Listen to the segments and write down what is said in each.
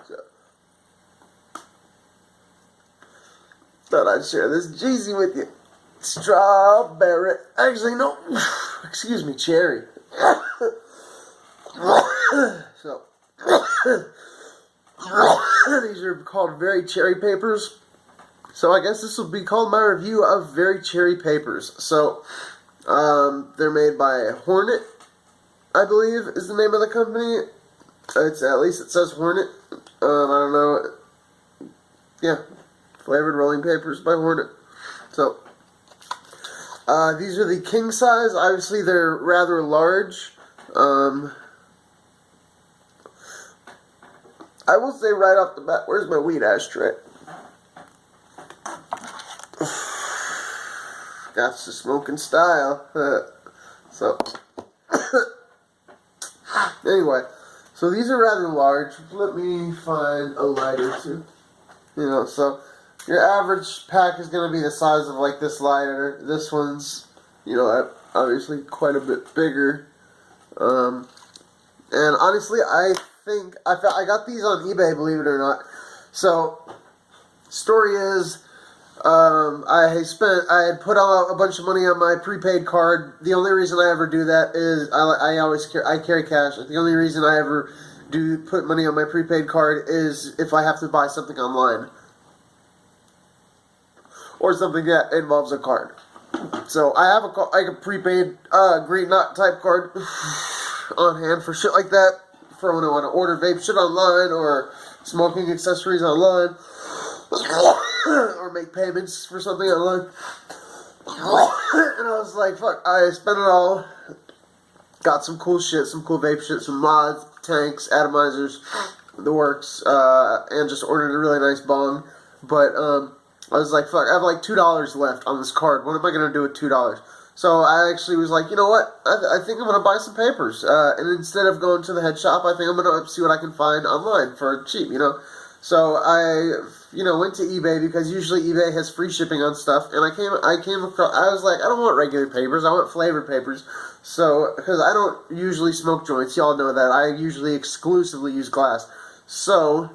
So, thought I'd share this Jeezy with you. Strawberry. Actually, no. Excuse me, cherry. So, these are called Very Cherry Papers. So I guess this will be called my review of Very Cherry Papers. So, they're made by Hornet, I believe, is the name of the company. It's, at least it says Hornet. I don't know. Yeah. Flavored rolling papers by Hornet. So, these are the king size. Obviously, they're rather large. I will say right off the bat, where's my weed ashtray? Got to smoke in style. So, anyway, so these are rather large. Let me find a lighter too. You know, so your average pack is going to be the size of like this lighter. This one's, you know, obviously quite a bit bigger. And honestly, I think I got these on eBay, believe it or not. So, story is, I had put out a bunch of money on my prepaid card. The only reason I ever do that is I carry cash. The only reason I ever do put money on my prepaid card is if I have to buy something online or something that involves a card. So I have a prepaid green knot type card on hand for shit like that, for when I want to order vape shit online or smoking accessories online. Or make payments for something online. And I was like, fuck, I spent it all. Got some cool shit, some cool vape shit, some mods, tanks, atomizers, the works, and just ordered a really nice bong. But, I was like, fuck, I have like $2 left on this card. What am I going to do with $2? So I actually was like, you know what? I think I'm going to buy some papers. And instead of going to the head shop, I think I'm going to see what I can find online for cheap, you know? So I, went to eBay because usually eBay has free shipping on stuff, and I came across, I was like, I don't want regular papers, I want flavored papers. So, because I don't usually smoke joints, y'all know that. I usually exclusively use glass. So,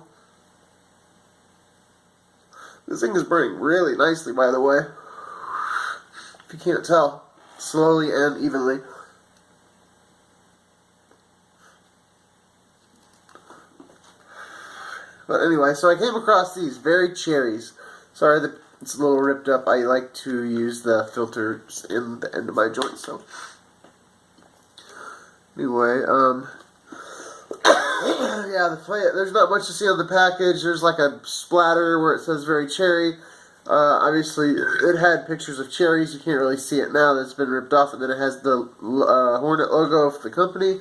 this thing is burning really nicely, by the way. If you can't tell, slowly and evenly. But anyway, so I came across these Very Cherries. Sorry that it's a little ripped up. I like to use the filters in the end of my joint, so. Anyway, yeah, there's not much to see on the package. There's like a splatter where it says Very Cherry. Obviously, it had pictures of cherries. You can't really see it now. That's been ripped off, and then it has the Hornet logo of the company.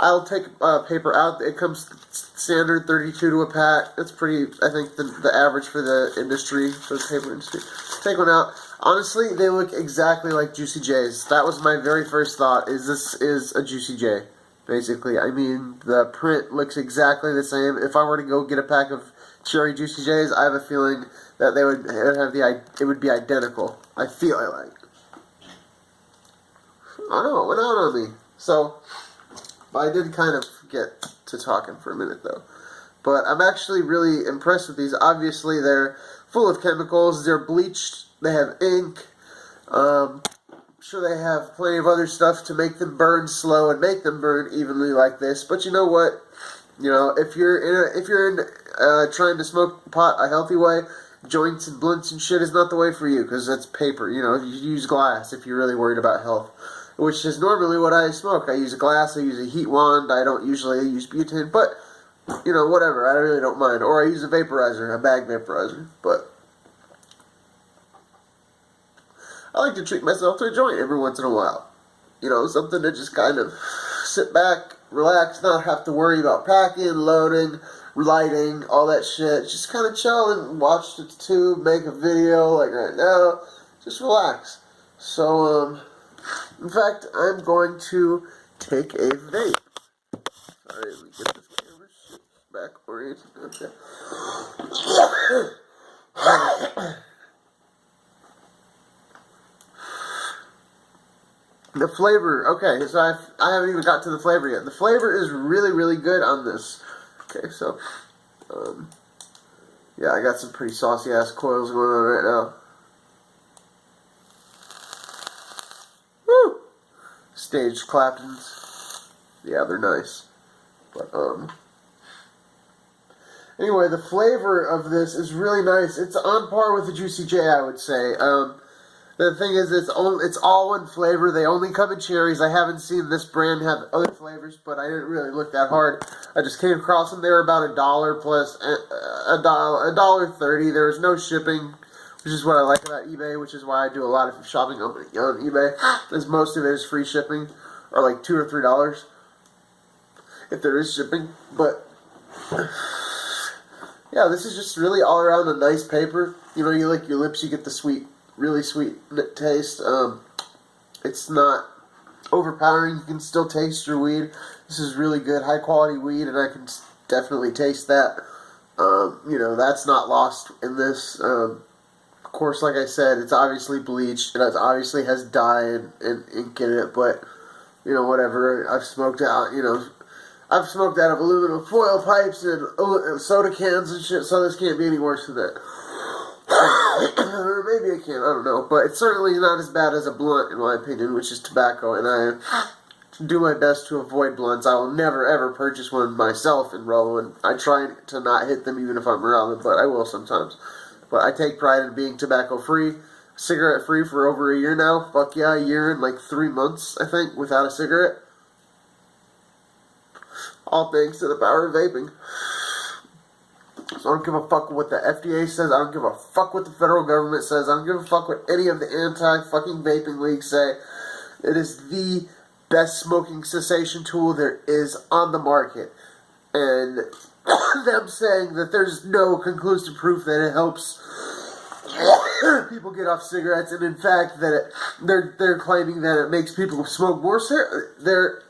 I'll take paper out. It comes standard 32 to a pack. That's pretty, I think, the average for the industry, for the paper industry. Take one out. Honestly, they look exactly like Juicy J's. That was my very first thought, is this is a Juicy J, basically. I mean, the print looks exactly the same. If I were to go get a pack of cherry Juicy J's, I have a feeling that it would be identical. I feel like. I don't know, it went out on me. So, I did kind of get to talking for a minute, though. But I'm actually really impressed with these. Obviously, they're full of chemicals. They're bleached. They have ink. I'm sure they have plenty of other stuff to make them burn slow and make them burn evenly like this. But you know what? You know, if you're trying to smoke pot a healthy way, joints and blunts and shit is not the way for you, because that's paper. You know, you use glass if you're really worried about health. Which is normally what I smoke. I use a glass, I use a heat wand, I don't usually use butane, but, you know, whatever, I really don't mind. Or I use a vaporizer, a bag vaporizer, but I like to treat myself to a joint every once in a while. You know, something to just kind of sit back, relax, not have to worry about packing, loading, lighting, all that shit. Just kind of chill and watch the tube, make a video like right now, just relax. So, in fact, I'm going to take a vape. Sorry, let me get this camera shit back oriented. Okay. The flavor. Okay, so I haven't even got to the flavor yet. The flavor is really, really good on this. Okay, so Yeah, I got some pretty saucy ass coils going on right now. Woo! Staged Claptons. Yeah, they're nice. But, anyway, the flavor of this is really nice. It's on par with the Juicy J, I would say. The thing is, it's all one flavor. They only come in cherries. I haven't seen this brand have other flavors, but I didn't really look that hard. I just came across them. They were about $1 plus $1.30. There was no shipping, which is what I like about eBay, which is why I do a lot of shopping on eBay, because most of it is free shipping, or like $2 or $3 if there is shipping. But yeah, this is just really all around a nice paper. You know, you lick your lips, you get the sweet, really sweet taste. It's not overpowering. You can still taste your weed. This is really good, high quality weed, and I can definitely taste that. You know, that's not lost in this. Of course, like I said, it's obviously bleached. It obviously has dye and ink in it, but, you know, whatever. I've smoked out, you know, I've smoked out of aluminum foil pipes and soda cans and shit, so this can't be any worse than that. Or maybe it can, I don't know. But it's certainly not as bad as a blunt, in my opinion, which is tobacco, and I do my best to avoid blunts. I will never, ever purchase one myself and roll one. I try to not hit them even if I'm around them, but I will sometimes. But I take pride in being tobacco-free, cigarette-free for over a year now. Fuck yeah, a year and like 3 months, I think, without a cigarette. All thanks to the power of vaping. So I don't give a fuck what the FDA says. I don't give a fuck what the federal government says. I don't give a fuck what any of the anti-fucking vaping leagues say. It is the best smoking cessation tool there is on the market. And them saying that there's no conclusive proof that it helps people get off cigarettes, and in fact that they're claiming that it makes people smoke more cigarettes.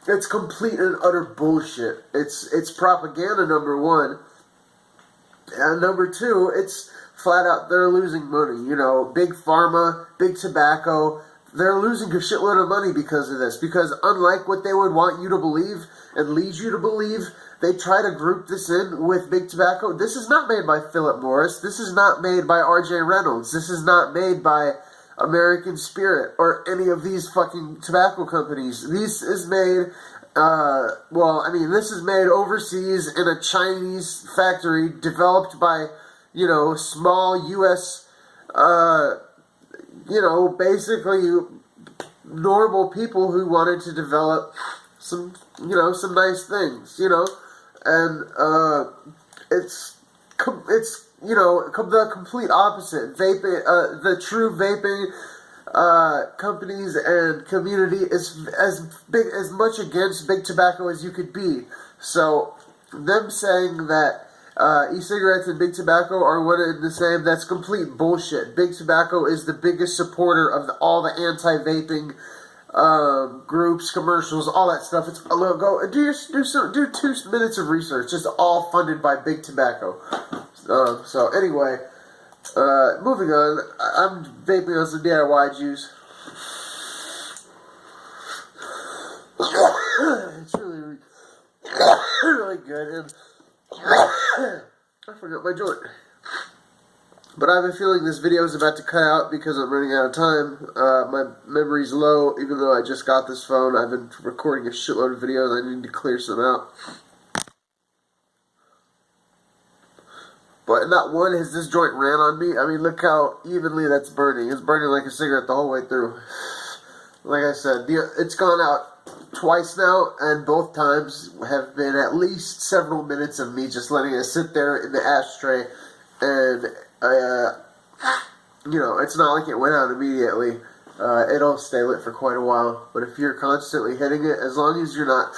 It's complete and utter bullshit. It's propaganda, number one. And number two, it's flat out, they're losing money. You know, big pharma, big tobacco, they're losing a shitload of money because of this. Because unlike what they would want you to believe and lead you to believe, they try to group this in with big tobacco. This is not made by Philip Morris. This is not made by R.J. Reynolds. This is not made by American Spirit or any of these fucking tobacco companies. This is made, this is made overseas in a Chinese factory developed by, you know, small U.S., basically normal people who wanted to develop some nice things, and it's the complete opposite. Vaping, the true vaping companies and community is as much against big tobacco as you could be. So them saying that e-cigarettes and big tobacco are one and the same, that's complete bullshit. Big tobacco is the biggest supporter of all the anti-vaping groups, commercials, all that stuff. It's go do 2 minutes of research. It's all funded by big tobacco. So anyway, moving on. I'm vaping on some DIY juice. It's really, really good, and I forgot my joint. But I have a feeling this video is about to cut out because I'm running out of time. My memory's low, even though I just got this phone. I've been recording a shitload of videos. I need to clear some out. But not one has this joint ran on me. I mean, look how evenly that's burning. It's burning like a cigarette the whole way through. Like I said, it's gone out twice now, and both times have been at least several minutes of me just letting it sit there in the ashtray, and it's not like it went out immediately. It'll stay lit for quite a while, but if you're constantly hitting it, as long as you're not,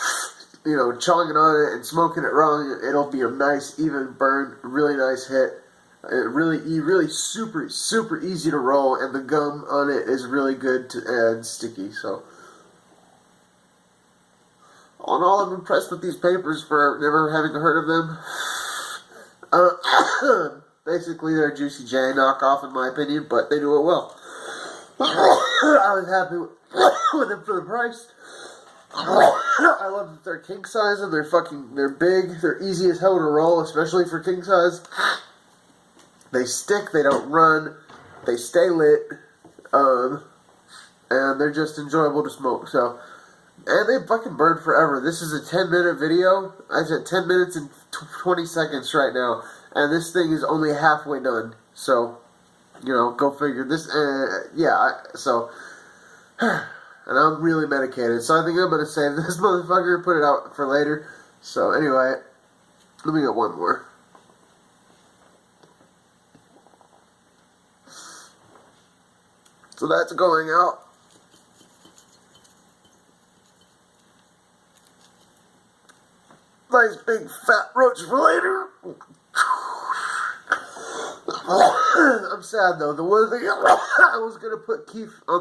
chonging on it and smoking it wrong, it'll be a nice, even burn, really nice hit. Really super, super easy to roll, and the gum on it is really good and sticky, so. All in all, I'm impressed with these papers for never having heard of them. Basically, they're a Juicy J knockoff, in my opinion, but they do it well. I was happy with them for the price. I love that they're king size and they're big. They're easy as hell to roll, especially for king size. They stick, they don't run, they stay lit, and they're just enjoyable to smoke. So, and they fucking burn forever. This is a 10-minute video. I said 10 minutes and 20 seconds right now, and this thing is only halfway done. So, you know, go figure. This, and I'm really medicated, so I think I'm gonna save this motherfucker and put it out for later. So anyway, let me get one more. So that's going out. Nice big fat roach for later. I'm sad though. The one thing I was gonna put Keith on the